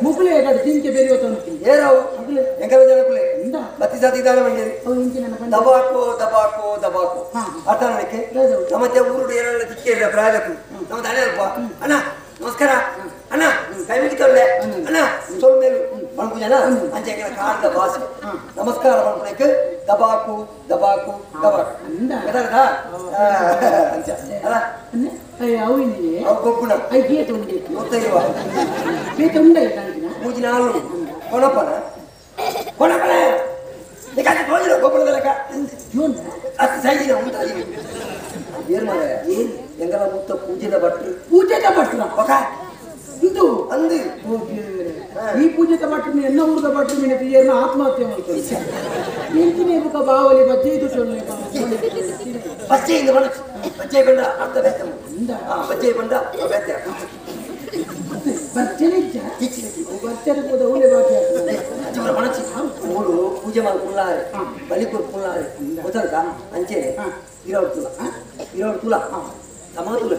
ಮುಗುಳಿ ಬೇರೆ ಹೊತ್ತು ಏರಾವು ಎಂಕಲ ಜನಕ್ಕೂ ಬತ್ತಿ ಜಾತಿ ದಾನ ಮಂಡ್ಯರಿ ದಬಾಕು ದಬಾಕು ದಬಾಕು ಅರ್ಥ ನನಗೆ ನಮ್ಮತ್ತೆ ಊರು ಏನೆಲ್ಲ ತಿಕ್ಕೇರಿಲ್ಲ ಪ್ರಾಯಕ್ಕೂ ನಮ್ಮ ತಲೆ ಅಲ್ಪ ಅಣ್ಣ ನಮಸ್ಕಾರ ಅಣ್ಣ ಕೈ ಮುಗಿತೊಳ್ಳೆ ಅಣ್ಣ ಸೊಲ್ ಮೇಲು ಬಣ್ಕು ಜನ ಅಂಚೆಗಳ ಕಾಡ್ದ ಭಾಷೆ ನಮಸ್ಕಾರ ಬಣ್ಕೊಳಕ್ಕೆ ದಬಾಕು ದಬಾಕು ದಬಾಕು ಗೊತ್ತಾಗದಾ ಅಂಚ ಅಲ್ಲ ಅವು ಗೊಬ್ಬುಣ ಗೊತ್ತೈವ ಮೂಜಿನ ಹಾಲು ಕೊಣಪನ ಕೊಣಪನ ಗೊಬ್ಬರದ ಲೆಕ್ಕ ಅಷ್ಟು ಸೈಜಿನ ಉಂಟು ಏನ್ ಮಾಡ ಎಂಗಲ ಮುತ್ತ ಪೂಜೆದ ಭಟ್ರು ಪಕ ಇದು ಅಂದು ಈ ಪೂಜೆದ ಭಟ್ರು ಎನ್ನ ಊರದ ಭಟ್ರು ಮಿನತಿ ಏನು ಆತ್ಮಹತ್ಯೆ ಮಾಡ್ತಾರೆ ನಿಂತಿನೇ ಮುಖ ಬಾವಲಿ ಬಜ್ಜೆ ಇದು ಬಜ್ಜೆಯಿಂದ ಬಜ್ಜೆ ಬಂದ ಅರ್ಥ ಬೇಕ ಬಜ್ಜೆ ಬಂದ ಬೇಕ ಮೂರು ಪೂಜೆ ಮಾಡಿ ಕುಳ್ಳಾರೆ ಬಲಿಕೂರು ಕುಳ್ಳಾರೆ ಗೊತ್ತಲ್ಕ ಅಂಚೆ ಇರೋರು ತುಲ ಸಮಾತುಲ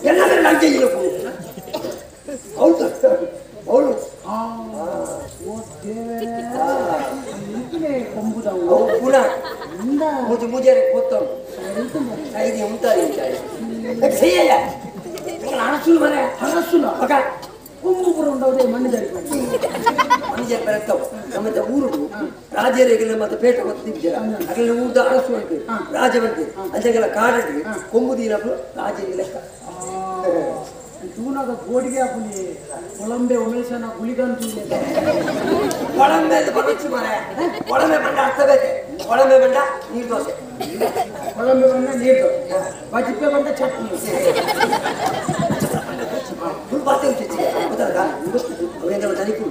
ಎಲ್ಲಾದ್ರೂ ಅಂಚೆ ಇಲ್ಲ ಹೌದು ಅವಳು ಗುಣ ಮೂಜು ಮೂಜಾರೆ ಕೂತವಳು ಐದು ಉಂಟಾರಿ செய்யல அரசுல வர அரசுல பக்க கும்புபுரம் உண்டவதே மண்ணிதரி மண்ணிதரி பெரத்தோ நம்ம ஊரு ರಾಜರಿಗೆ ಮತ್ತೆ ಪೇಟ ಗೊತ್ತಿದ್ದೀರ ಅದರಲ್ಲಿ ಊದ ಅರಸು ಅಂತ ರಾಜವಂತೆ ಅಂತೆಲ್ಲ ಕಾಡಿಗೆ ಕೊಂಬುದೀರಪ್ಪ ರಾಜರಿಗೆ ಲೆಕ್ಕ ತೂನಾಗ ಗೋಡಿಗೆ ಹಾಕಲಿ ಕೊಳಂಬೆ ಉಮೇಶನ ಗುಳಿಗಂತೂ ಕೊಳಂಬೆ ಬರಚು ಮಾರೆ ಕೊಳಂಬೆ ಬಂಡ ಅರ್ಥ ಬೇಕೆ ಕೊಳಂಬೆ ಬಂಡ ನೀರು ದೋಸೆ ಕೊಳಂಬೆ ಬಂಡ ನೀರು ದೋಸೆ ಬಜಿಪ್ಪೆ ಬಂಡ ಚಟ್ನಿ ಫುಲ್ ಬಾತೆ ಉಚ್ಚಿ ಗೊತ್ತಾಗ ಅವರೆಲ್ಲ ತನಿಖು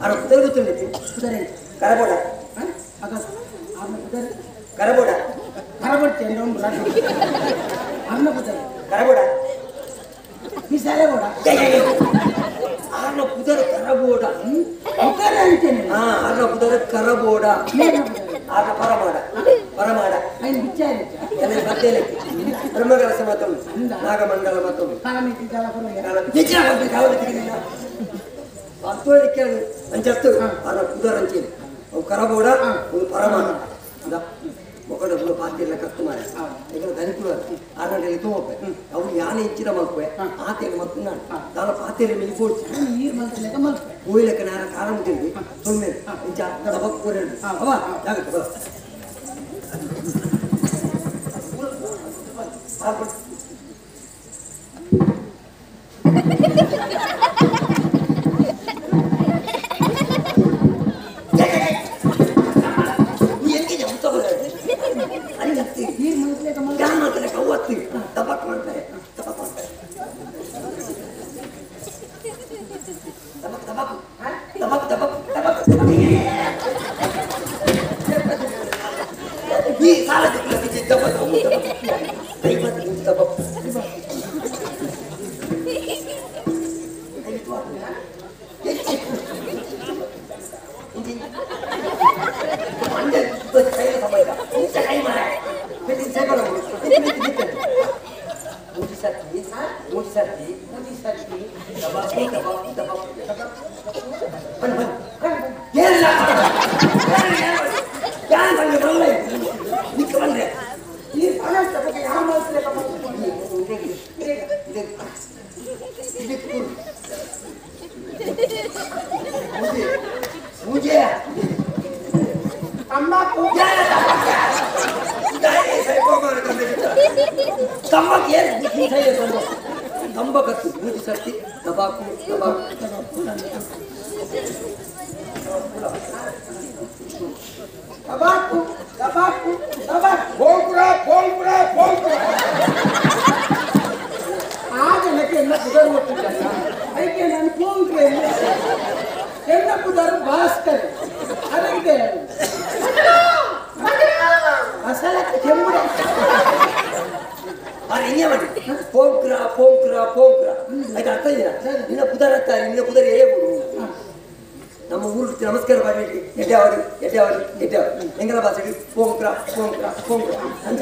ಆರ ಕುದರೆ ಗೊತ್ತಿಲ್ಲ ಕುದರೆ ಕರಬೋಡ ಆಗ ಆರ್ನ ಕುದರೆ ಕರಬೋಡ ಕರಬೋಡ್ತಿ ಒಂದು ಅನ್ನ ಕುದರೆ ಕರಬೋಡ ಮಿಸಾಲೆ ಬೋಡ ಆರ್ನ ಕುದರೆ ಕರಬೋಡ ಕುದರೆ ಅಂತೇನೆ ಆರ್ನ ಕುದರೆ ಕರಬೋಡ ಆರ್ನ ಪರಮಾಡ ಐನ್ ವಿಚಾರ ಎಲ್ಲ ಬತ್ತೇಲೆ ಬ್ರಹ್ಮಕಲಸ ಮತ್ತೊಂದು ನಾಗಮಂಡಲ ಮತ್ತೊಂದು ಅಂತೋಳಿಕೆ ಅಂಚತ್ತು ಆರ್ನ ಕುದರೆ ಅಂತೇನೆ ಅವು ಕರಬೋಡ ಒಂದು ಪರಮಾಡ ಮೊಕಡ ಪಾತಿಯೆಲ್ಲ ಕತ್ತು ಮಾರ ಈಗ ಧನಿಕುಳ ಆರ್ನಲ್ಲಿ ತುಂಬೆ ಅವ್ರು ಯಾನೆ ಇಚ್ಚಿನ ಮಲ್ಪೆ ಆತೆಯನ್ನು ಮತ್ತು ನಾನು ನಾನು ಪಾತಿಯಲ್ಲಿ ಮೇಲೆ ಕೊಡ್ತೀನಿ ನೀರು ಮಲ್ಪಲೆಕ್ಕ ಮಲ್ಪೆ ಹೋಯ್ಲೆಕ್ಕ ನಾನು ಕಾರಣ ತಿಂದು ಸುಮ್ಮನೆ ಇಂಚ ದಬಕ್ ಕೋರೆ ಅವ ಜಾಗತ್ತೆ ಬರ ತಂಬಕತ್ತು ಬೂದಿ ಸತ್ತಿ ತಬಾಕು ತಬಾಕು ತಬಾಕು ತಬಾಕು ಪೋಲ್ಪುರ ಆ ಜನಕ್ಕೆ ಎಲ್ಲ ಕುದರು ಕೊಟ್ಟಿದ್ದಾರೆ ಅದಕ್ಕೆ ನಾನು ಪೋಲ್ಪುರ ಎಲ್ಲ ಕುದರು ಭಾಸ್ಕರ್ ಅದಕ್ಕೆ ಮಸಾಲಕ್ಕೆ ಕೆಂಬುಡ ಪೋಂಕ್ರ ಆಯ್ತು ಅರ್ಥ ಇದೆಯಾ ನಿನ್ನ ಕುದರ ನಿನ್ನ ಕುದರೆ ನಮ್ಮ ಊರು ನಮಸ್ಕಾರ ಮಾಡಿ ಎಡ್ಡಾವಡಿ ಎಂಗಲ ಭಾಷೆಗೆ ಪೋಂಕ್ರ ಅಂತ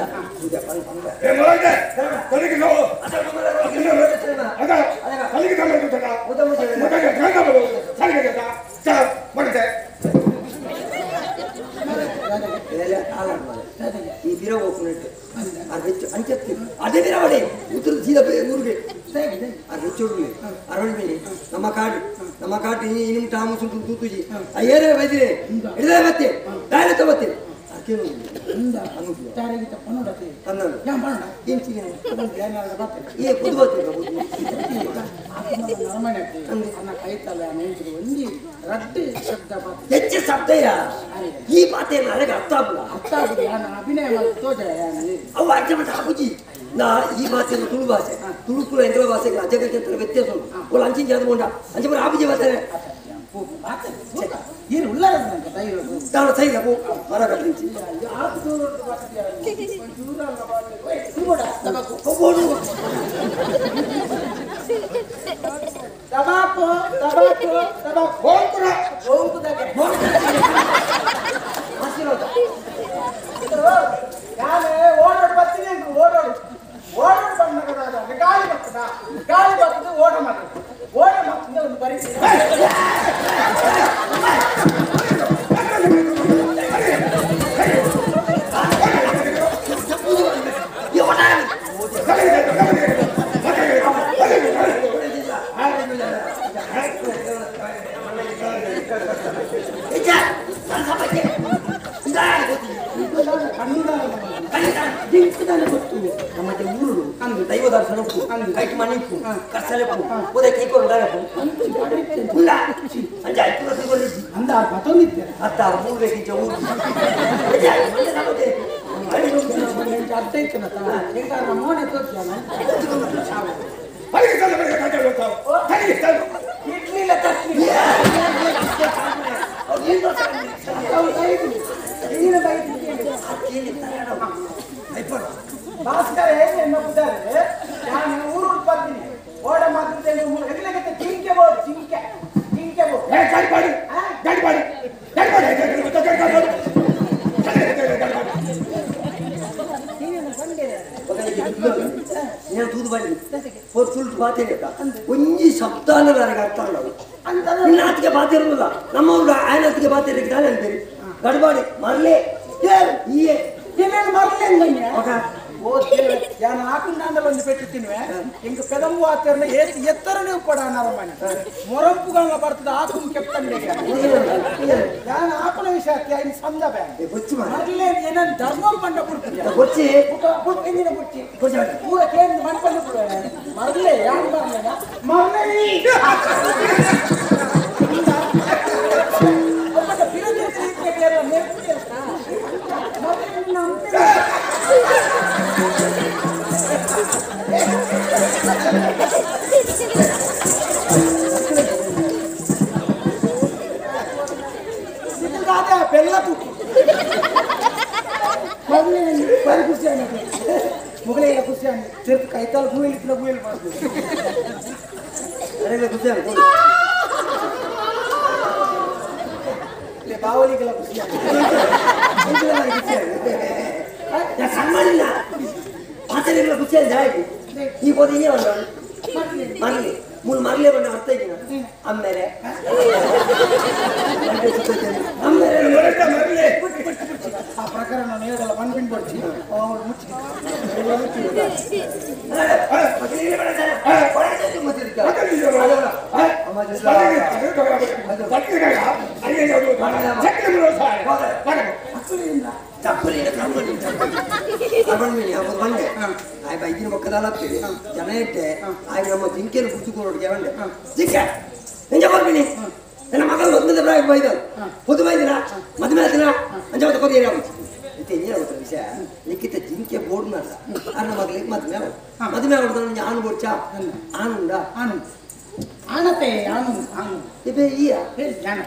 ಅದು ಚೂರು ಅರವಳಿ ನಮ್ಮ ಕಾಡು ಇನ್ನು ಟಾಮು ಸುಟ್ಟು ತೂತುಜಿ ಅಯ್ಯರೇ ಬೈದಿರಿ ಹಿಡಿದೇ ಬತ್ತೆ ದಾಳಿ ತಗೋತಿ ಹೆಚ್ಚು ಶಬ್ದಯ್ಯ ಈ ಮಾತೆ ನನಗೆ ಅರ್ಥ ಅಭಿನಯ ಅವು ಅರ್ಥ ಮತ್ತೆ ಆಗುಜಿ ನಾ ಈ ಭಾಷೆಯನ್ನು ತುಳು ಭಾಷೆ ತುಳುಕುಲ ಎಂಗ್ಲ ಭಾಷೆಗೆ ಅಜಗಕ್ಕೆ ವ್ಯತ್ಯಾಸ ಉಂಟು ಒಳ್ಳೆ ಅಂಚಿನ ಜಾತಕೊಂಡ ಅಂಚೆ ಬರ ಆಬುಜಿ ಬರ್ತಾರೆ ಏನು ಉಳ್ಳಾರ ತಾನು ಸೈದವು ಮರ ಕಟ್ಟಿಂಚಿ ಟಬಾಕೋ ಟಬಾಕೋ ಟಬಾಕೋ ಗೋಂಕುರ ಗೋಂಕುದಾಗೆ ಯಾನೆ ಓಡೋಡು ಬರ್ತೀನಿ ಅಂತ ಓಡೋಡು ಬಂದಾಗ ಗಾಳಿ ಬರ್ತದ ಓಡ ಮಾಡ್ತದೆ ಒಂದು ಬರೀ ನಮ್ಮತ್ತೆ ಊರು ದೈವ ದರ್ಶನಕ್ಕೂ ಕೈಟ್ ಮಣಿಕ್ಕೂ ಕಸಲೆಪ್ಪು ಉದಯ ಕೈಕೊಂಡು ಇಲ್ಲ ಅಂಜ ಅಂದ ಮತ್ತೊಂದಿದ್ದೆ ಅತ್ತ ಮೂರು ಬೇಕಿಂಚ ಊರು ಅರ್ಥ ಇತ್ತು ಮೋನೆ ತೋರ್ಸ್ಯಾನ ಇಡ್ಲಿಲ್ಲ ತರ್ತೀನಿ ಭಾಸ್ಕರ ಎನ್ನುವುದಾದ್ರೆ ನಾನು ಊರು ಬರ್ತೀನಿ ಓಡ ಮಾತ್ರ ಹೆಗ್ಲಗತ್ತೆ ಜಿಂಕೆ ಬೋರ್ಡ್ ಜಿಂಕೆ ಬೋರ್ಡ್ ಗಾಡಿ ಮಾಡಿ నేను తూదు పడి పొత్తులు బాధ్యత కొంచెం శబ్దాలు ನನಗೆ ಅರ್ಥ ಆಗಲ್ಲ ನಿನ್ನ ಅತ್ತಿಗೆ ಬಾಧ್ಯ ಇರಲಿಲ್ಲ ನಮ್ಮವ್ರು ఆయన ಅತ್ತಿಗೆ ಬಾಧ್ಯ ಇರಲಿಲ್ಲ ಅಂತೀರಿ ಗಡ್ಬಾಡಿ ಮರಲೇ ಈಯೇ ಏನೇನು ಮರಲೇ ഞാൻ ആക്കുണ്ടാണ്ടല്ലോ പെട്ടിത്തിനുവേ എനിക്ക് പെദമ്പു ആത്തറിന് എത്ര ನೀವು ಕೊಡ ನರಮನೆ ಮೊರಂಪುಗಳನ್ನ ಬರ್ತದ ಆಕು ಕೆಪ್ತಂಡೆ ഞാൻ ಆಕುನ ವಿಷಯಕ್ಕೆ ಐನ್ ಸಂಜಬೆ ಮರಲೇ ಏನನ್ ಧರ್ಮ ಬಂಡ ಬಿಡ್ತಿದ್ಯಾ ಬುಚ್ಚಿ ಎಂದಿನ ಬುಚ್ಚಿ ಪೂರ ಕೇಂದ್ರ ಮಣ್ಪಲ್ಲಿ ಬಿಡುವೆ ಮರಲೇ ಯಾರು ಮರಲೇ ಬೆಲ್ಲ ತುಕ್ಕು ಬರೀ ಖುಷಿ ಆಗಿ ಮುಗಲೆಲ್ಲ ಖುಷಿ ಆಗಿ ತಿರ್ತು ಕೈತಾಲ್ ಗೂಯಿಲ್ ಮಾಡ್ತೀವಿ ಖುಷಿ ಆಗಿ ಬಾವಲಿಗೆಲ್ಲ ಖುಷಿ ಆಗಿ ಸನ್ಮಾನಿಲ್ಲ ಮಾತಾಡಿಲ್ಲ ಖುಷಿ ಆಗಿ ಈ ಬೋಧಿ ಮರಲಿ ಮೂರು ಮರಲೇ ಬಂದ ಅರ್ಥ ಇದೀನ ಆಮೇಲೆ ಆ ಪ್ರಕಾರ ನಾನು ಹೇಳಲ್ಲ ಬಂದ್ಬಿಟ್ಟು ಬರ್ತೀನಿ ಮುಚ್ಚಿ ಬಂದೆ ಆಯ್ತು ಐದಿನ ಪಕ್ಕದಲ್ಲ ಆಗ್ತೀವಿ ಜನ ಇಟ್ಟೆ ಆಯ್ತು ನಮ್ಮ ಜಿಂಕೆಯನ್ನು ಕುಡಿದುಕೊಂಡು ಬಂದೆ ಜಿಂಕೆ ನಿಜ ಬರ್ತೀನಿ ನನ್ನ ಮಗಳು ಒಂದನೇ ಪ್ರಾಯ ಬೈದ ಹೊತ್ತು ಬೈದಿನ ಮದುವೆ ಆಯ್ತಿನ ಅಂಜ ಮತ್ತೆ ಕೊರಿಯರ್ ಆಗುತ್ತೆ ಏನಾಗುತ್ತೆ ವಿಷಯ ಲಿಖಿತ ಜಿಂಕೆ ಬೋರ್ಡ್ನಲ್ಲ ಅನ್ನ ಮಗಳಿಗೆ ಮದುವೆ ಆಗೋದು ಆನು ಬೋಡ್ಚ ಆನುಂಡ ಆನು ಆನತೆ ಆನು ಆನು ಇದೇ ಈಯ ಜಾನ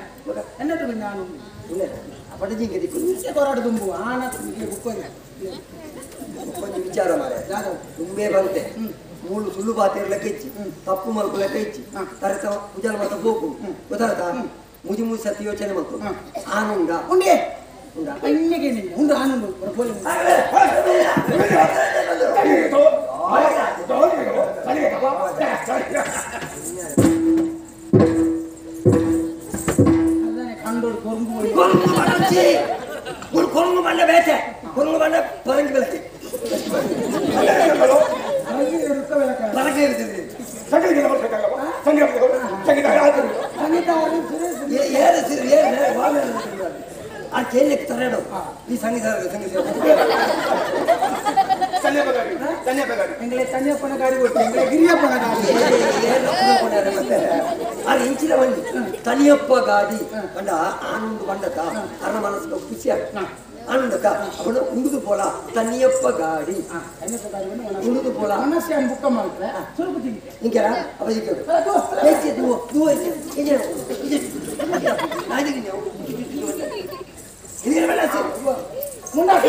ಎನ್ನಟ್ಟು ಆನು ಇಲ್ಲ ಅಪಟ ಜಿಂಕೆ ದಿಕ್ಕು ಜಿಂಕೆ ಕೊರಾಡು ತುಂಬು ಆನ ಬುಕ್ಕೋದು కొంచెం విచారం మారే తుమ్మే బంతే మూడు సుళ్ళు బాతే లెక్కించి తప్పు మలుపు లెక్కించి తర్వాత పూజల మత పోకు కుదరత ముజి ముజి సత్య యోచన మలుపు ఆనుండా ఉండే ఉండా ಇನ್ನಿಗೆ ನಿನ್ನ ಉಂಡು ಆನುಂಡು ಪೋಲಿ ಕಂಡೋಡು ಕೊರಂಗು ಬಂಡ ಬೇಟೆ ಕೊರಂಗು ಬಂಡ ಪರಂಗಿ ಬೆಳಕೆ ಪರಕೆ ಇರ್ತದೆ ಸಂಗೀತ ಸಂಗೀತ ಸಂಗೀತ ಸುರೇಶ್ ಆ ಕೇಳಲಿಕ್ಕೆ ತರಡು ಈ ಸಂಗೀತ ಸಂಗೀತ எங்களை தனியப்பனகாரி ஓட்டு எங்களை கிரியப்பனகாரி అది ఇంచిన వండి తనియప్ప గాడి అంట ఆనంద వండక అన్న మనసులో ఖుషి ఆనందక అప్పుడు ముందుకు పోలా తనియప్ప గాడి ముందుకు పోలా மனசியான் புக்கமா இருக்கிற சுருப்பு ఇంకెలా అప్పజిక్కాడు முன்னாடி